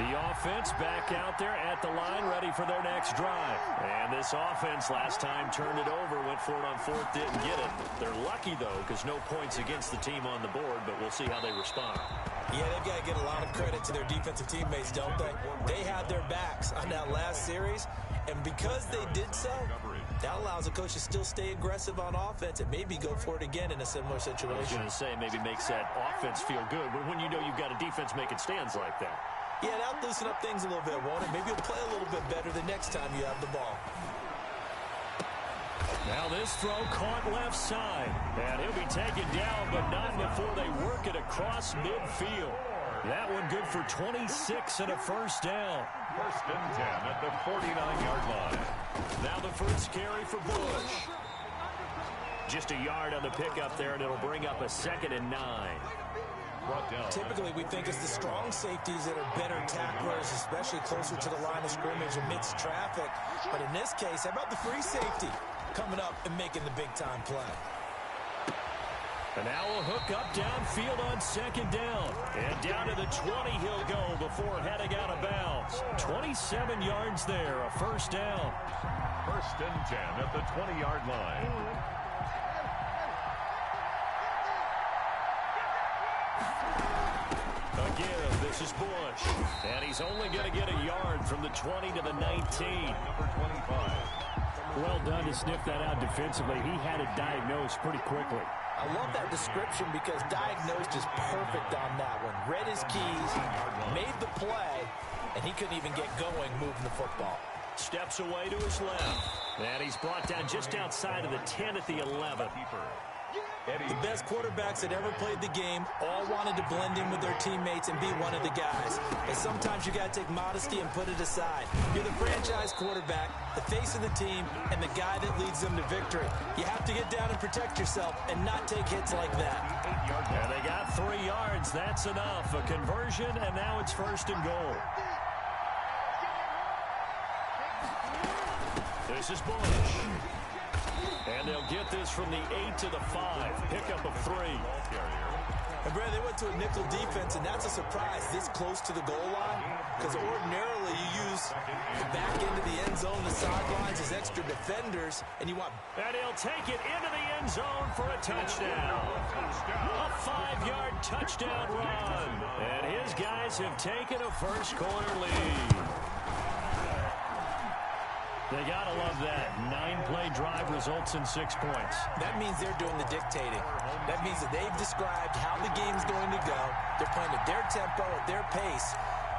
The offense back out there at the line, ready for their next drive. And this offense last time turned it over, went for it on fourth, didn't get it. They're lucky, though, because no points against the team on the board, but we'll see how they respond. Yeah, they've got to get a lot of credit to their defensive teammates, don't they? They had their backs on that last series, and because they did so, that allows the coach to still stay aggressive on offense and maybe go for it again in a similar situation. I was going to say, maybe makes that offense feel good, but when you know you've got a defense making stands like that. Yeah, that'll loosen up things a little bit, won't it? Maybe you'll play a little bit better the next time you have the ball. Now this throw caught left side. And he'll be taken down, but not before they work it across midfield. That one good for 26 and a first down. First and 10 at the 49-yard line. Now the first carry for Bush. Just a yard on the pickup there, and it'll bring up a 2nd and 9. Typically, we think it's the strong safeties that are better tacklers, especially closer to the line of scrimmage amidst traffic. But in this case, how about the free safety coming up and making the big-time play? And now a hook up downfield on 2nd down. And down to the 20 he'll go before heading out of bounds. 27 yards there, a first down. First and 10 at the 20-yard line. Again, this is Bush. And he's only going to get a yard from the 20 to the 19. Number 25. Well done to sniff that out defensively. He had it diagnosed pretty quickly. I love that description because diagnosed is perfect on that one. Read his keys, made the play, and he couldn't even get going moving the football. Steps away to his left. And he's brought down just outside of the 10 at the 11. The best quarterbacks that ever played the game all wanted to blend in with their teammates and be one of the guys. But sometimes you got to take modesty and put it aside. You're the franchise quarterback, the face of the team, and the guy that leads them to victory. You have to get down and protect yourself and not take hits like that. And they got 3 yards. That's enough. A conversion, and now it's 1st and goal. This is Bush. And they'll get this from the 8 to the 5. Pickup of 3. And Brad, they went to a nickel defense, and that's a surprise this close to the goal line. Because ordinarily you use the back end of the end zone, the sidelines as extra defenders, and you want... And he'll take it into the end zone for a touchdown. A 5-yard touchdown run. And his guys have taken a first-quarter lead. They got to love that. 9-play drive results in 6 points. That means they're doing the dictating. That means that they've described how the game's going to go. They're playing at their tempo, at their pace.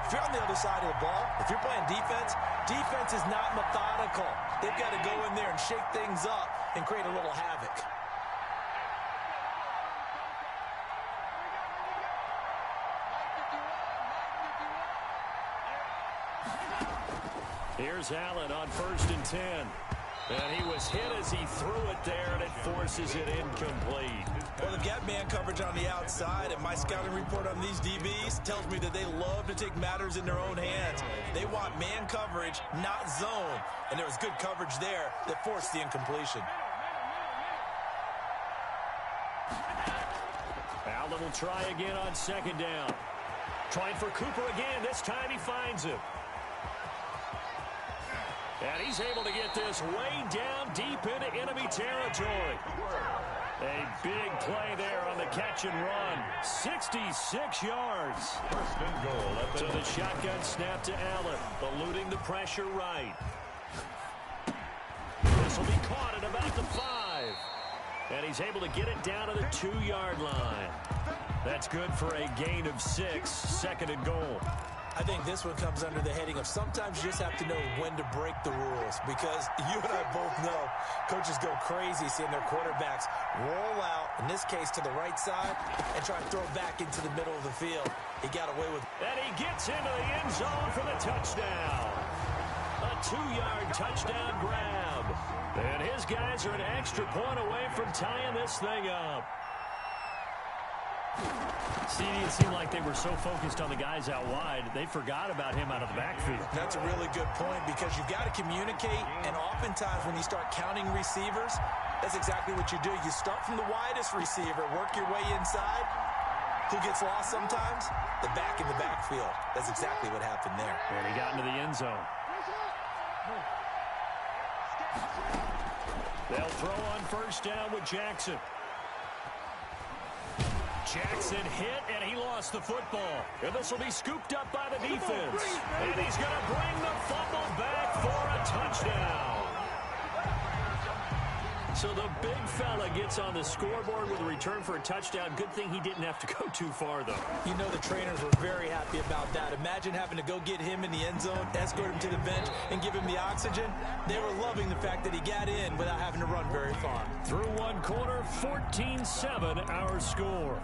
If you're on the other side of the ball, if you're playing defense, defense is not methodical. They've got to go in there and shake things up and create a little havoc. Here's Allen on 1st and 10. And he was hit as he threw it there, and it forces it incomplete. Well, they've got man coverage on the outside, and my scouting report on these DBs tells me that they love to take matters in their own hands. They want man coverage, not zone. And there was good coverage there that forced the incompletion. Allen will try again on 2nd down. Trying for Cooper again. This time he finds him. And he's able to get this way down deep into enemy territory. A big play there on the catch and run. 66 yards. First and goal. To the shotgun snap to Allen. Eluding the pressure right. This will be caught at about the 5. And he's able to get it down to the 2-yard line. That's good for a gain of 6. 2nd and goal. I think this one comes under the heading of sometimes you just have to know when to break the rules, because you and I both know coaches go crazy seeing their quarterbacks roll out, in this case to the right side, and try to throw it back into the middle of the field. He got away with it. And he gets into the end zone for the touchdown. A 2-yard touchdown grab. And his guys are an extra point away from tying this thing up. See, it seemed like they were so focused on the guys out wide, they forgot about him out of the backfield. That's a really good point, because you've got to communicate, and oftentimes when you start counting receivers, that's exactly what you do. You start from the widest receiver, work your way inside, who gets lost sometimes? The back in the backfield. That's exactly what happened there. And he got into the end zone. They'll throw on first down with Jackson. Jackson hit, and he lost the football. And this will be scooped up by the defense. And he's going to bring the fumble back for a touchdown. So the big fella gets on the scoreboard with a return for a touchdown. Good thing he didn't have to go too far, though. You know the trainers were very happy about that. Imagine having to go get him in the end zone, escort him to the bench, and give him the oxygen. They were loving the fact that he got in without having to run very far. Through one quarter, 14-7 our score.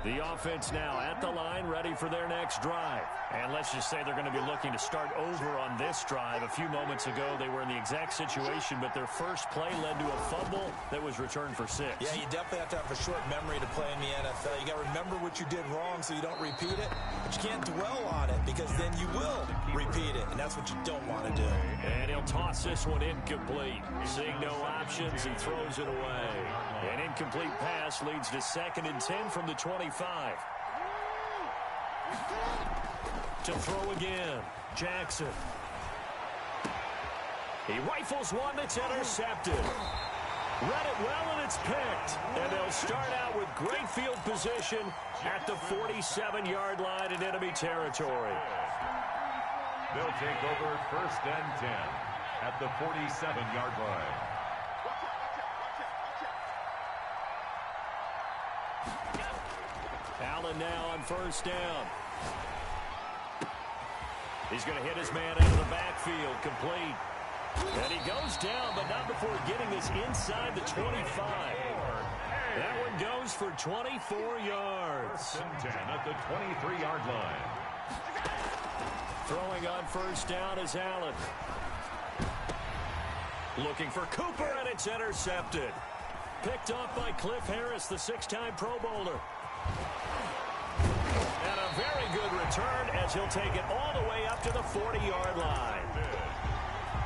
The offense now at the line, ready for their next drive. And let's just say they're going to be looking to start over on this drive. A few moments ago, they were in the exact situation, but their first play led to a fumble that was returned for 6. Yeah, you definitely have to have a short memory to play in the NFL. You got to remember what you did wrong so you don't repeat it, but you can't dwell on it because then you will repeat it, and that's what you don't want to do. And he'll toss this one incomplete. Seeing no options, he throws it away. An incomplete pass leads to 2nd and 10 from the 25. To throw again, Jackson. He rifles one that's intercepted. Read it well, and it's picked. And they'll start out with great field position at the 47-yard line in enemy territory. They'll take over 1st and 10 at the 47-yard line. Allen now on first down. He's going to hit his man out of the backfield, complete. And he goes down, but not before getting this inside the 25. That one goes for 24 yards. 10 at the 23-yard line. Throwing on first down is Allen. Looking for Cooper, and it's intercepted. Picked off by Cliff Harris, the 6-time Pro Bowler. And a very good return as he'll take it all the way up to the 40-yard line.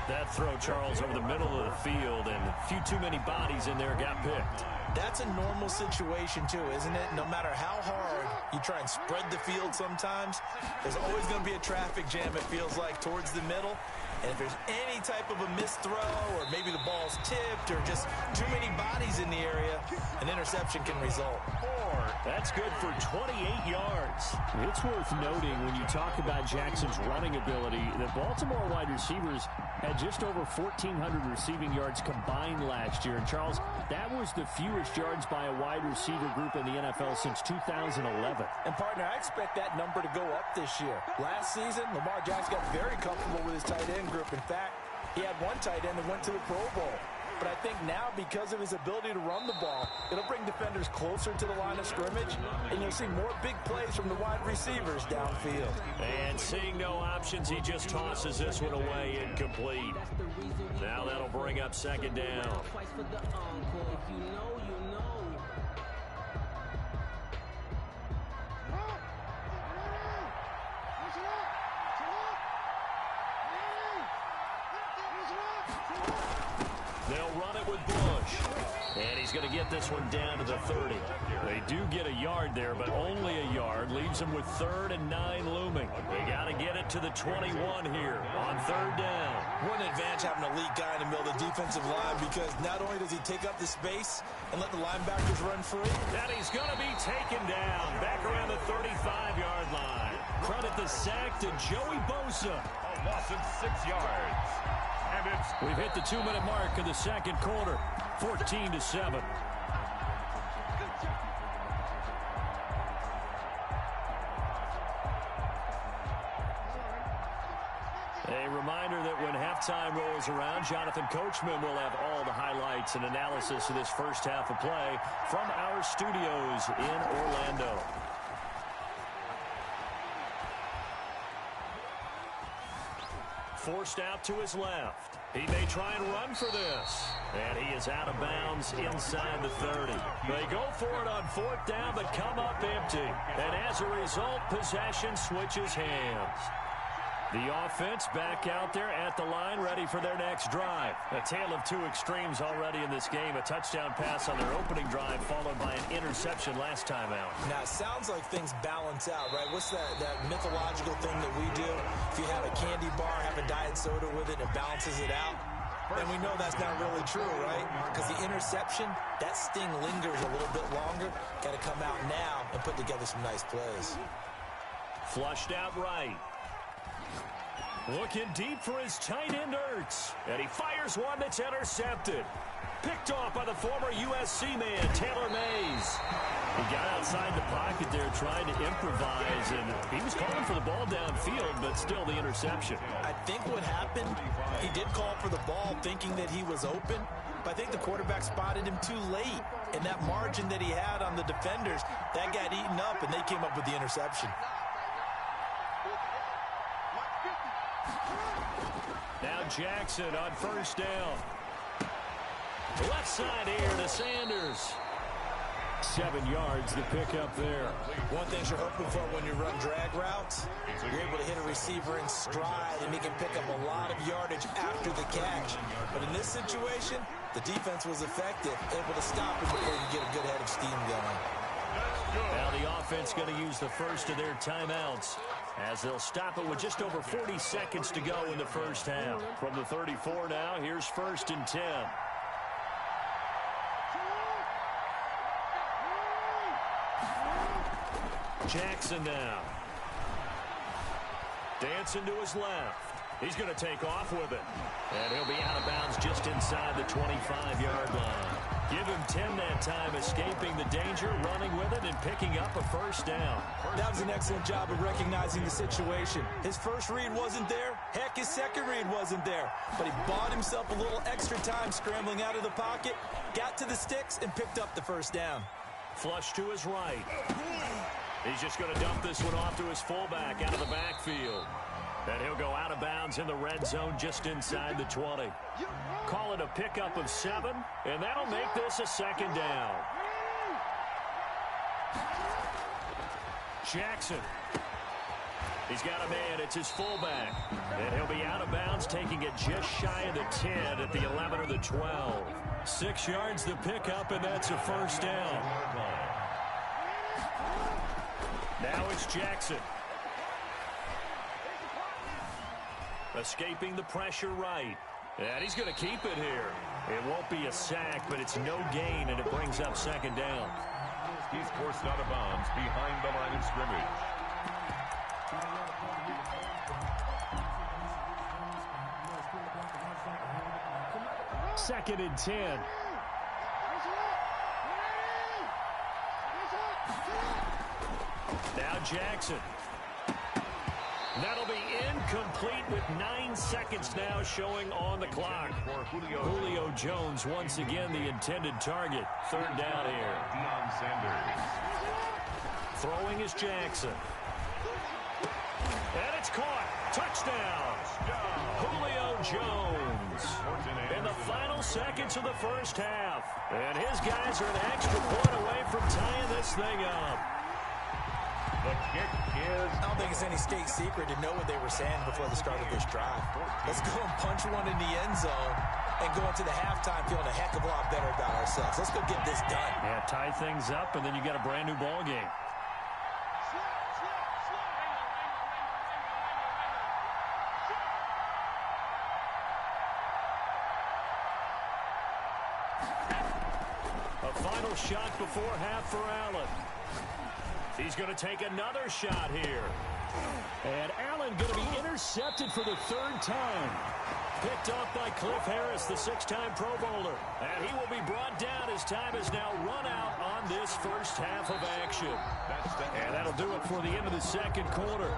That throw, Charles, over the middle of the field, and a few too many bodies in there got picked. That's a normal situation, too, isn't it? No matter how hard you try and spread the field sometimes, there's always going to be a traffic jam, it feels like, towards the middle. And if there's any type of a missed throw or maybe the ball's tipped or just too many bodies in the area, an interception can result. That's good for 28 yards. It's worth noting when you talk about Jackson's running ability that Baltimore wide receivers had just over 1,400 receiving yards combined last year. And, Charles, that was the fewest yards by a wide receiver group in the NFL since 2011. And, partner, I expect that number to go up this year. Last season, Lamar Jackson got very comfortable with his tight end group. In fact, he had one tight end that went to the Pro Bowl. But I think now, because of his ability to run the ball, it'll bring defenders closer to the line of scrimmage, and you'll see more big plays from the wide receivers downfield. And seeing no options, he just tosses this one away, incomplete. Now that'll bring up 2nd down. They'll run it with Bush. And he's going to get this one down to the 30. They do get a yard there, but only a yard. Leaves them with 3rd and 9 looming. They got to get it to the 21 here on 3rd down. What an advantage having an elite guy in the middle of the defensive line, because not only does he take up the space and let the linebackers run free, and he's going to be taken down back around the 35-yard line. Credit the sack to Joey Bosa. A loss of 6 yards. We've hit the 2-minute mark of the 2nd quarter, 14-7. A reminder that when halftime rolls around, Jonathan Coachman will have all the highlights and analysis of this first half of play from our studios in Orlando. Forced out to his left. He may try and run for this. And he is out of bounds inside the 30. They go for it on 4th down, but come up empty. And as a result, possession switches hands. The offense back out there at the line, ready for their next drive. A tale of two extremes already in this game. A touchdown pass on their opening drive, followed by an interception last time out. Now, it sounds like things balance out, right? What's that mythological thing that we do? If you have a candy bar, have a diet soda with it, it balances it out. And we know that's not really true, right? Because the interception, that sting lingers a little bit longer. Got to come out now and put together some nice plays. Flushed out right. Looking deep for his tight end, Ertz. And he fires one that's intercepted. Picked off by the former USC man, Taylor Mays. He got outside the pocket there trying to improvise, and he was calling for the ball downfield, but still the interception. I think what happened, he did call for the ball thinking that he was open, but I think the quarterback spotted him too late. And that margin that he had on the defenders, that got eaten up, and they came up with the interception. Now Jackson on first down. Left side here to Sanders. 7 yards the pickup there. One thing you're hoping for when you run drag routes, you're able to hit a receiver in stride, and he can pick up a lot of yardage after the catch. But in this situation, the defense was effective, able to stop him before you get a good head of steam going. Now the offense going to use the first of their timeouts, as they'll stop it with just over 40 seconds to go in the first half. From the 34 now, here's 1st and 10. Jackson now. Dancing to his left. He's going to take off with it. And he'll be out of bounds just inside the 25-yard line. Give him 10 that time, escaping the danger, running with it, and picking up a first down. That was an excellent job of recognizing the situation. His first read wasn't there. Heck, his second read wasn't there. But he bought himself a little extra time scrambling out of the pocket, got to the sticks, and picked up the first down. Flush to his right. He's just going to dump this one off to his fullback out of the backfield. And he'll go out of bounds in the red zone just inside the 20. Call it a pickup of 7, and that'll make this a second down. Jackson. He's got a man. It's his fullback. And he'll be out of bounds, taking it just shy of the 10 at the 11 or the 12. 6 yards the pickup, and that's a first down. Now it's Jackson. Escaping the pressure right. And he's going to keep it here. It won't be a sack, but it's no gain, and it brings up second down. He's forced out of bounds behind the line of scrimmage. Second and 10. Now Jackson. That'll be incomplete with 9 seconds now showing on the clock. Julio Jones once again the intended target. Third down here. Throwing is Jackson. And it's caught. Touchdown. Julio Jones. In the final seconds of the first half. And his guys are an extra point away from tying this thing up. The kick is... I don't think it's any state secret to know what they were saying before the start of this drive. Let's go and punch one in the end zone and go into the halftime feeling a heck of a lot better about ourselves. Let's go get this done. Yeah, tie things up, and then you get a brand new ball game. A final shot before half for Allen. He's going to take another shot here. And Allen going to be intercepted for the 3rd time. Picked off by Cliff Harris, the 6-time Pro Bowler. And he will be brought down as time is now run out on this first half of action. And that'll do it for the end of the second quarter.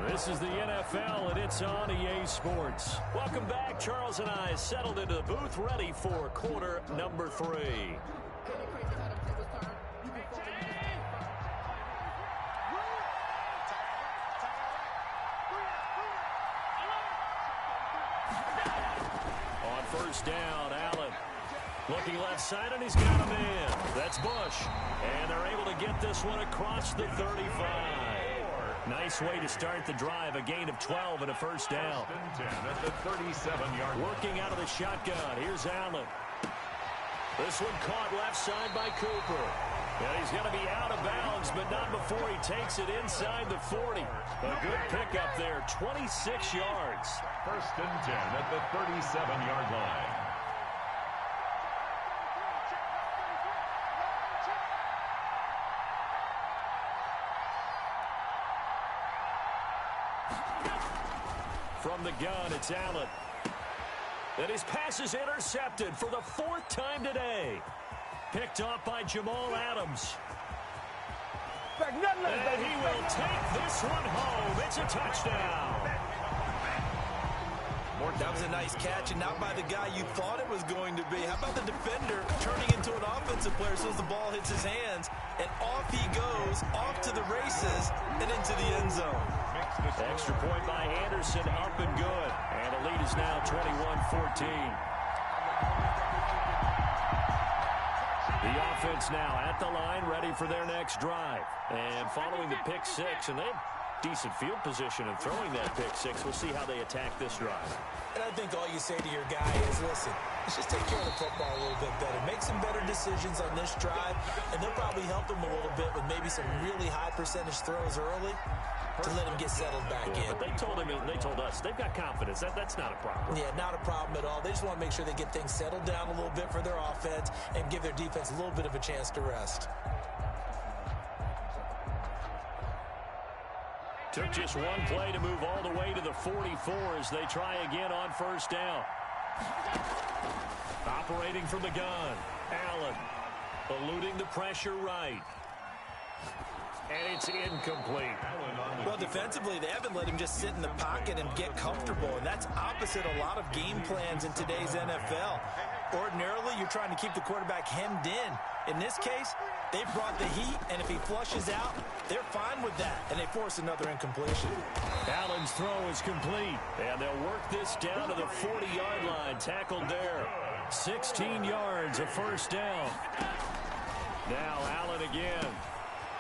This is the NFL, and it's on EA Sports. Welcome back. Charles and I settled into the booth, ready for quarter number 3. First down, Allen. Looking left side, and he's got a man. That's Bush. And they're able to get this one across the 35. Nice way to start the drive. A gain of 12 and a first down. First and 10 at the 37-yard line. Working out of the shotgun. Here's Allen. This one caught left side by Cooper. And he's going to be out of bounds, but not before he takes it inside the 40. A good pickup there, 26 yards. First and 10 at the 37-yard line. From the gun, it's Allen. And his pass is intercepted for the fourth time today. Picked off by Jamal Adams. And he will take this one home. It's a touchdown. That was a nice catch, and not by the guy you thought it was going to be. How about the defender turning into an offensive player as soon as the ball hits his hands, and off he goes, off to the races, and into the end zone. Extra point by Anderson, up and good. And the lead is now 21-14. The offense now at the line, ready for their next drive. And following the pick six, and they have decent field position in throwing that pick six. We'll see how they attack this drive. And I think all you say to your guy is, listen, let's just take care of the football a little bit better. Make some better decisions on this drive, and they'll probably help him a little bit with maybe some really high percentage throws early to let him get settled back in. But they told him, they told us, they've got confidence. That's not a problem. Yeah, not a problem at all. They just want to make sure they get things settled down a little bit for their offense and give their defense a little bit of a chance to rest. Took just one play to move all the way to the 44 as they try again on first down. Operating from the gun, Allen. Eluding the pressure right. And it's incomplete. Well, defensively, they haven't let him just sit in the pocket and get comfortable, and that's opposite a lot of game plans in today's NFL. Ordinarily, you're trying to keep the quarterback hemmed in. In this case, they brought the heat, and if he flushes out, they're fine with that, and they force another incompletion. Allen's throw is complete, and they'll work this down to the 40-yard line. Tackled there. 16 yards, a first down. Now Allen again.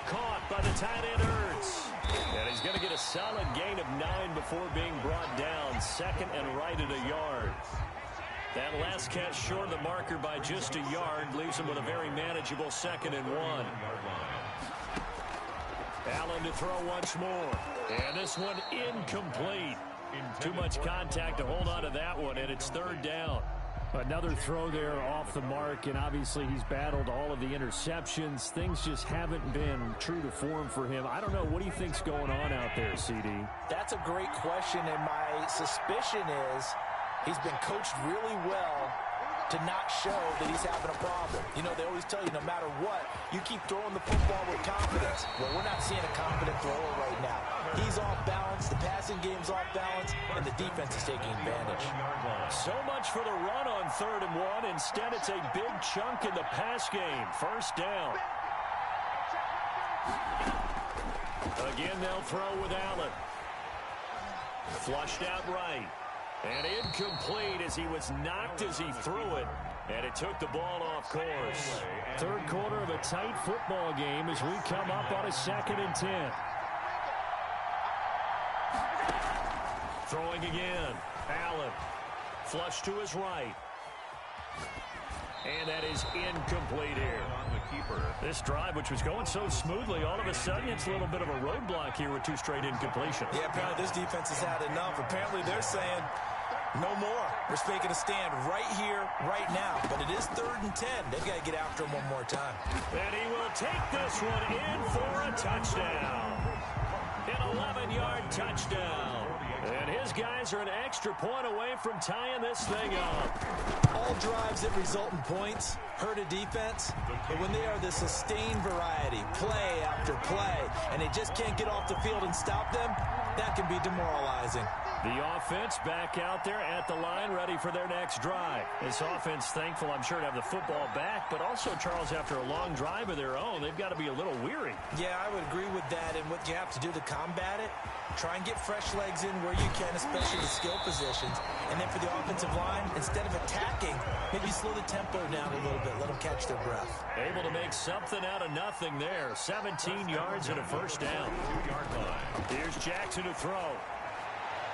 Caught by the tight end, Ertz. And he's going to get a solid gain of 9 before being brought down. Second and right at a yard. That last catch short of the marker by just a yard leaves him with a very manageable 2nd and 1. Allen to throw once more. And this one incomplete. Too much contact to hold on to that one, and it's 3rd down. Another throw there off the mark, and obviously he's battled all of the interceptions. Things just haven't been true to form for him. I don't know. What do you think's going on out there, CD? That's a great question, and my suspicion is he's been coached really well to not show that he's having a problem. You know, they always tell you no matter what, you keep throwing the football with confidence. Well, we're not seeing a confident thrower right now. He's off balance, the passing game's off balance, and the defense is taking advantage. So much for the run on 3rd and 1. Instead, it's a big chunk in the pass game. First down. Again, they'll throw with Allen. Flushed out right. And incomplete as he was knocked as he threw it. And it took the ball off course. 3rd quarter of a tight football game as we come up on a 2nd and 10. Throwing again. Allen. Flush to his right. And that is incomplete here. This drive, which was going so smoothly, all of a sudden it's a little bit of a roadblock here with 2 straight incompletions. Yeah, apparently this defense has had enough. Apparently they're saying, no more. We're making a stand right here, right now. But it is 3rd and 10. They've got to get after him one more time. And he will take this one in for a touchdown. An 11-yard touchdown. And his guys are an extra point away from tying this thing up. All drives that result in points hurt a defense, but when they are the sustained variety, play after play, and they just can't get off the field and stop them, that can be demoralizing. The offense back out there at the line, ready for their next drive. This offense, thankful, I'm sure, to have the football back, but also, Charles, after a long drive of their own, they've got to be a little weary. Yeah, I would agree with that, and what you have to do to combat it, try and get fresh legs in where you can, especially the skill positions. And then for the offensive line, instead of attacking, maybe slow the tempo down a little bit, let them catch their breath. Able to make something out of nothing there. 17 yards and a first down. 2-yard line. Here's Jackson to throw.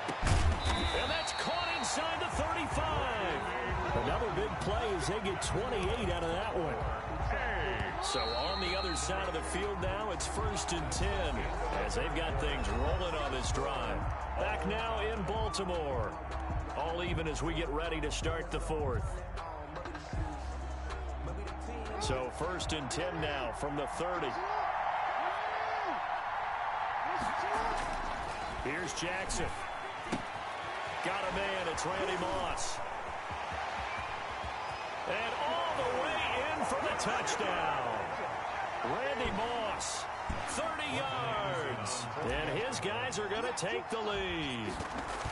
And that's caught inside the 35. Another big play as they get 28 out of that one. So on the other side of the field now, it's 1st and 10 as they've got things rolling on this drive. Back now in Baltimore. All even as we get ready to start the 4th. So 1st and 10 now from the 30. Here's Jackson. Got a man, it's Randy Moss. And all the way in for the touchdown. Randy Moss, 30 yards. And his guys are going to take the lead.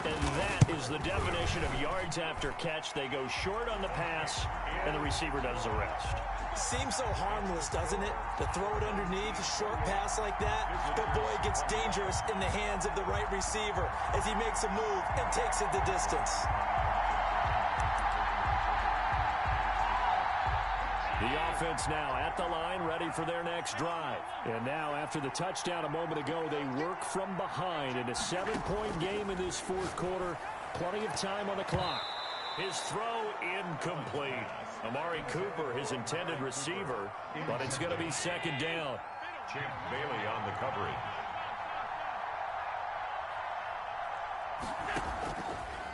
And that is the definition of yards after catch. They go short on the pass, and the receiver does the rest. Seems so harmless, doesn't it? To throw it underneath, a short pass like that. But boy, it gets dangerous in the hands of the right receiver as he makes a move and takes it the distance. The offense now at the line, ready for their next drive. And now, after the touchdown a moment ago, they work from behind in a 7-point game in this 4th quarter. Plenty of time on the clock. His throw incomplete. Amari Cooper, his intended receiver, but it's going to be 2nd down. Champ Bailey on the coverage.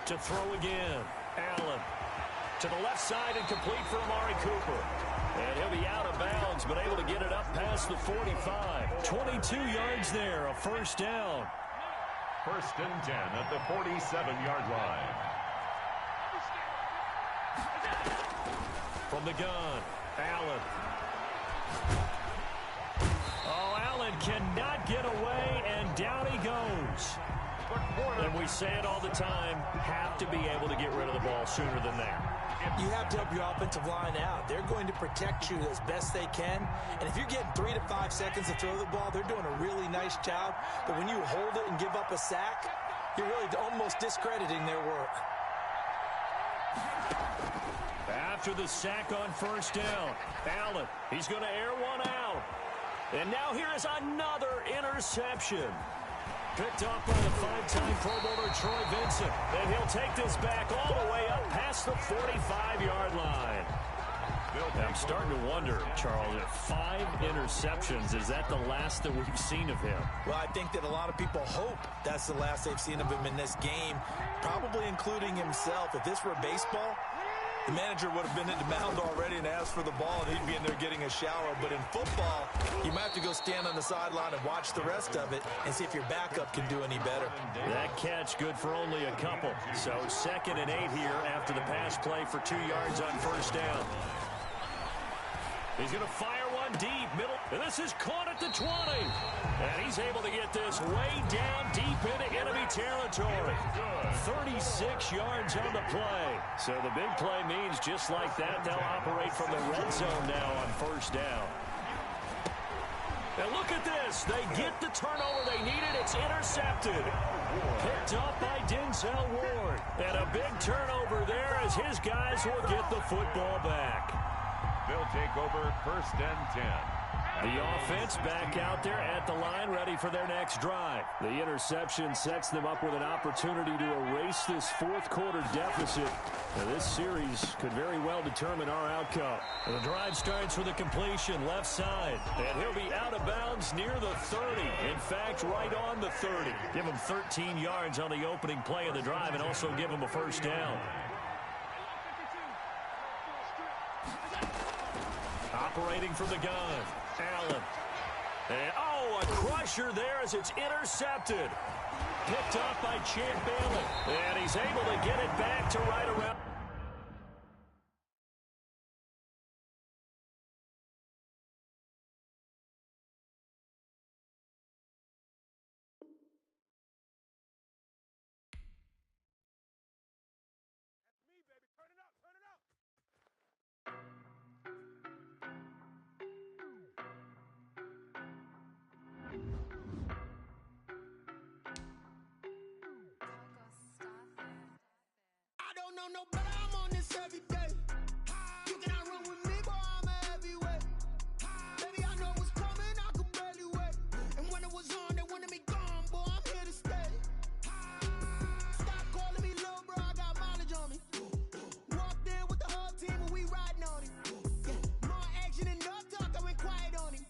To throw again. Allen to the left side and complete for Amari Cooper. And he'll be out of bounds, but able to get it up past the 45. 22 yards there, a first down. 1st and 10 at the 47-yard line. From the gun, Allen. Oh, Allen cannot get away, and down he goes. And we say it all the time, have to be able to get rid of the ball sooner than that. You have to help your offensive line out. They're going to protect you as best they can. And if you're getting 3 to 5 seconds to throw the ball, they're doing a really nice job. But when you hold it and give up a sack, you're really almost discrediting their work. After the sack on 1st down, Allen, he's going to air one out. And now here is another interception. Picked off by the 5-time Pro Bowler Troy Vincent. And he'll take this back all the way up past the 45-yard line. I'm starting to wonder, Charles, if 5 interceptions, is that the last that we've seen of him? Well, I think that a lot of people hope that's the last they've seen of him in this game, probably including himself. If this were baseball, the manager would have been at the mound already and asked for the ball, and he'd be in there getting a shower. But in football, you might have to go stand on the sideline and watch the rest of it and see if your backup can do any better. That catch good for only a couple. So 2nd and 8 here after the pass play for 2 yards on 1st down. He's going to fire one deep, middle, and this is caught at the 20. And he's able to get this way down deep into enemy territory. 36 yards on the play. So the big play means just like that, they'll operate from the red zone now on 1st down. And look at this. They get the turnover they needed. It's intercepted. Picked up by Denzel Ward. And a big turnover there as his guys will get the football back. They'll take over 1st and 10. The offense back out there at the line, ready for their next drive. The interception sets them up with an opportunity to erase this 4th quarter deficit. Now, this series could very well determine our outcome. And the drive starts with a completion left side. And he'll be out of bounds near the 30. In fact, right on the 30. Give him 13 yards on the opening play of the drive and also give him a first down. Operating from the gun, Allen. And, a crusher there as it's intercepted. Picked off by Champ Bailey. And he's able to get it back to right around. no better, I'm on this every day. You cannot run with me, boy, I'm a heavyweight. Baby, I know what's coming, I could barely wait. And when it was on, they wanted me gone, boy, I'm here to stay. Stop calling me little bro, I got mileage on me. Walked in with the whole team and we riding on him. Yeah, more action and no talk, I went quiet on him.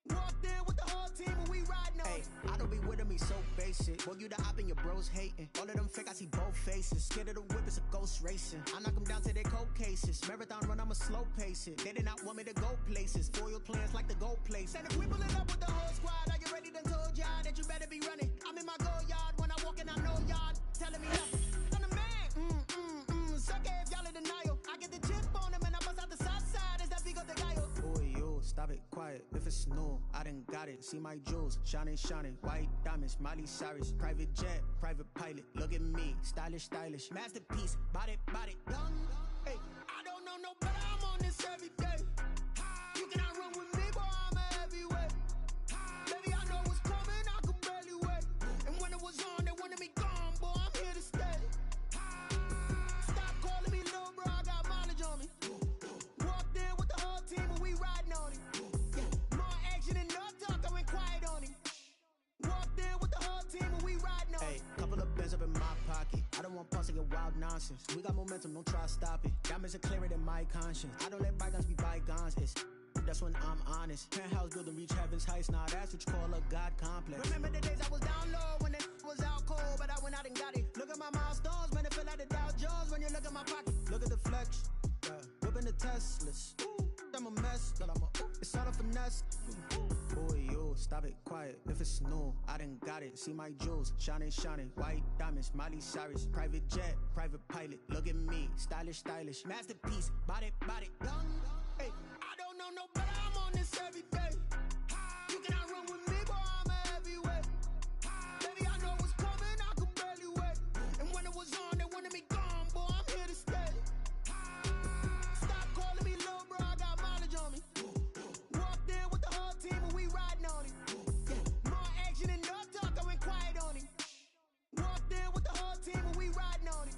Walked in with the whole team and we riding on him. I don't be with him, he's so basic. Boy, you the op and your bros hating. All of them fake, I see both faces. Scared of the whip, it's a ghost racing. I knock them down to their cold cases. Marathon run, I'ma slow pace it. They did not want me to go places. Foil plans like the gold place. And if we pulling up with the whole squad, are you ready to told y'all that you better be running? I'm in my go yard when I walk in, I know y'all telling me nothing. I'm the man, suck it if y'all in denial. I get the chip on them and I bust out the south side. Is that big of the guy? Boy, yo, stop it, quiet. If it's new, I done got it. See my jewels, shining, shining. White diamonds, Miley Cyrus. Private jet, private pilot. Look at me, stylish, stylish. Masterpiece, body, young. Hey, I don't know no better, I'm on this every day. You cannot run with me, boy, I'm a heavyweight. Baby, I know what's coming, I could barely wait. And when it was on, they wanted me gone, boy, I'm here to stay. Stop calling me little bro, I got mileage on me. Walked in with the whole team and we riding on him. Yeah, more action and no talk, I went quiet on him. Walked in with the whole team and we riding on him. Hey, couple of bands up in my pocket. I don't want pulse to get wild nonsense. We got momentum, don't try to stop it. Diamonds are clearer than my conscience. I don't let bygones be bygones. That's when I'm honest. Penthouse building, reach heaven's heights. Now that's what you call a God complex. Remember the days I was down low when it was out cold, but I went out and got it. Look at my milestones, man, it feel like the Dow Jones when you look at my pocket. Look at the flex, yeah. Whipping the Teslas. I'm a mess, but it's all a finesse. Boy, yo, stop it, quiet. If it's new, I done got it. See my jewels, shining, shining. White diamonds, Miley Cyrus. Private jet, private pilot. Look at me, stylish, stylish. Masterpiece, body, young. Hey, I don't know no better, I'm on this every day. You cannot run with me, boy, I'm a heavyweight. Baby, I know what's coming, I could barely wait. And when it was on, they wanted me gone, boy, I'm here to stay. Stop calling me little bro, I got mileage on me. Walked in with the whole team and we riding on him. Yeah, more action and no talk, I went quiet on him. Walked in with the whole team and we riding on him.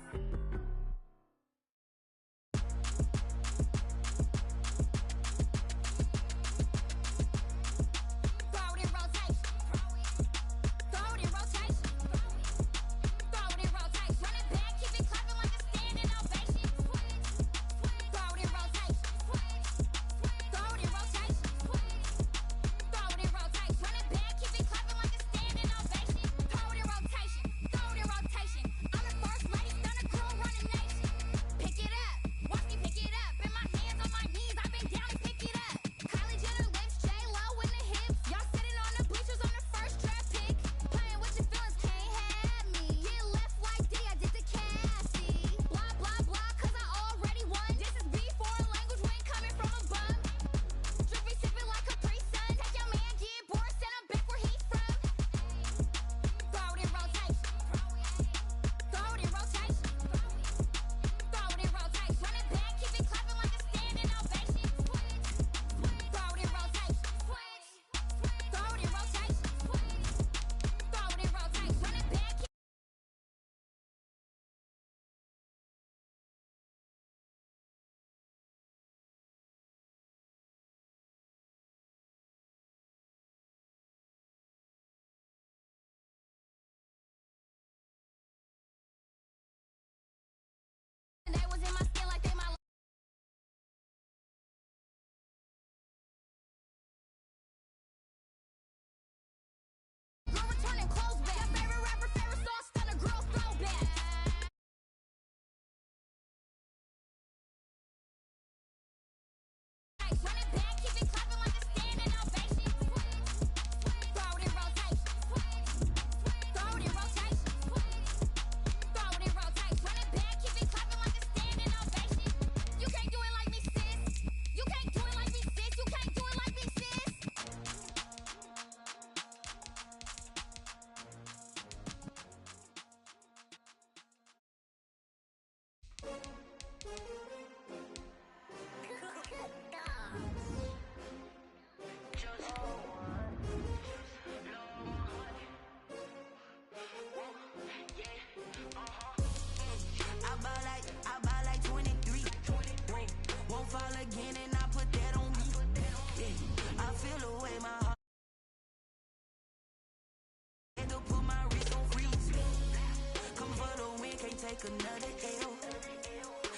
take another L.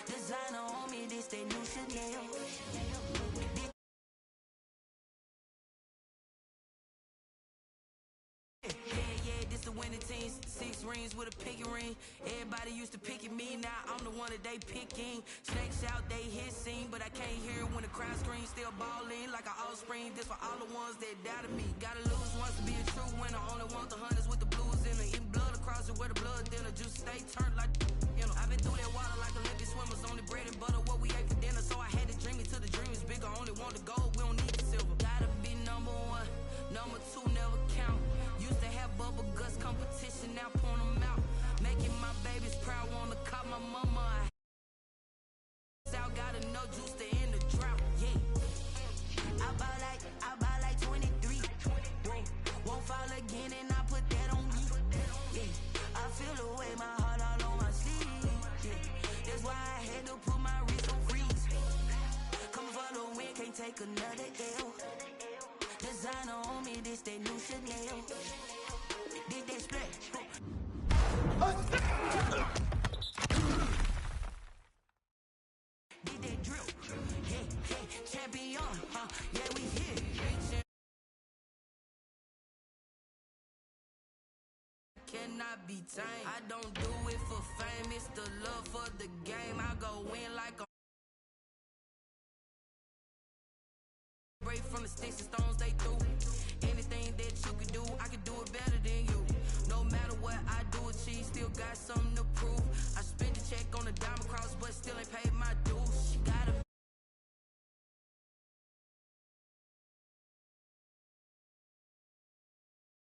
Designer on me, this that new Chanel. Yeah, this the winning team. 6 rings with a pinky ring. Everybody used to pick at me, now I'm the one that they picking. Snakes out, they hit scene, but I can't hear when the crowd screams. Still balling like an offspring. This for all the ones that doubted me. Gotta lose once to be a true winner. Only want the hunters with the blues in it. Eating blood across it where the blood thinner. Just stay turned like you know. I've been through that water like Olympic swimmers. Only bread and butter what we ate for dinner. So I had to dream it till the dream is bigger. Only want the gold, we don't need the silver. Gotta be number 1, number 2 never count. Used to have bubble guts competition, now point them out. Making my babies proud, wanna cop my mama. Out got enough juice to end the drought, yeah. I buy like 23. Won't fall again and I put that on me. Yeah, I feel the way, my heart all on my sleeve. Yeah, that's why I had to put my wrist on freeze. Coming for the win, can't take another L. Designer on me, this that new Chanel. Did that split? Did that drill? Yeah, champion, huh? Yeah, we here. Cannot be tamed. I don't do it for fame, it's the love for the game. I go in like a